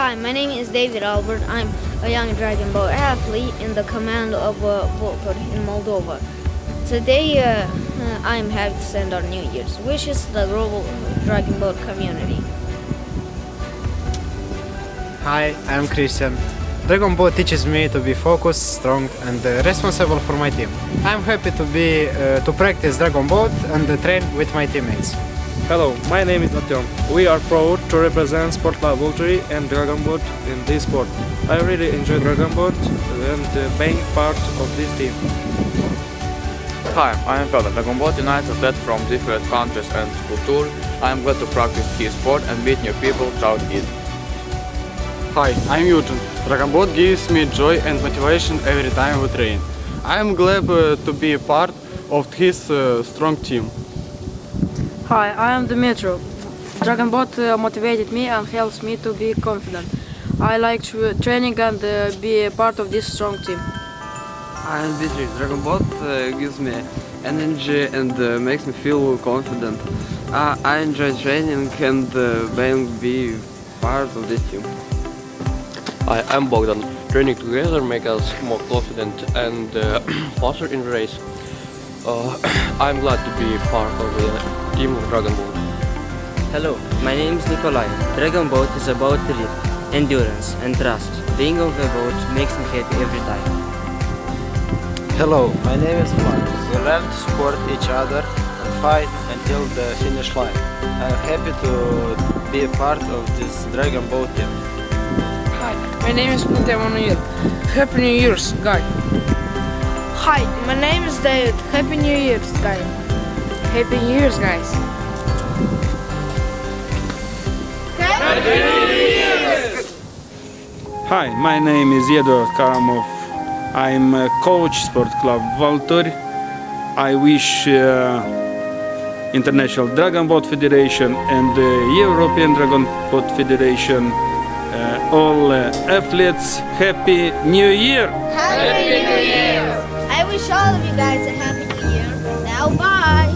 Hi, my name is David Albert. I'm a young dragon boat athlete in the command of Vulturi in Moldova. Today, I'm happy to send our New Year's wishes to the global dragon boat community. Hi, I'm Christian. Dragon Boat teaches me to be focused, strong, and responsible for my team. I'm happy to practice Dragon Boat and train with my teammates. Hello, my name is Matthew. We are proud to represent Sport Club Vulturi and Dragon Boat in this sport. I really enjoy Dragon Boat and being part of this team. Hi, I am Fedor. Dragon Boat unites athletes from different countries and culture. I am glad to practice his sport and meet new people throughout it. Hi, I'm Eugene. Dragon Boat gives me joy and motivation every time we train. I am glad to be a part of his strong team. Hi, I am Dmitry. Dragon Boat motivated me and helps me to be confident. I like training and be a part of this strong team. I am Victories. Dragon Boat gives me energy and makes me feel confident. I enjoy training and be part of this team. Hi, I'm Bogdan. Training together makes us more confident and faster in the race. I'm glad to be part of the team of Dragon Boat. Hello, my name is Nikolai. Dragon Boat is about belief, endurance and trust. Being on the boat makes me happy every time. Hello, my name is Mark. We learn to support each other and fight until the finish line. I'm happy to be a part of this Dragon Boat team. Hi, my name is Moldova. Happy New Year's, guys. Hi, my name is David. Happy New Year's, guys. Happy New Year's, guys. Happy New Year's! Hi, my name is Eduard Karamov. I'm a coach Sport Club Vulturi. I wish International Dragon Boat Federation and the European Dragon Boat Federation all athletes Happy New Year! Happy New Year! I wish all of you guys a Happy New Year. Now, bye!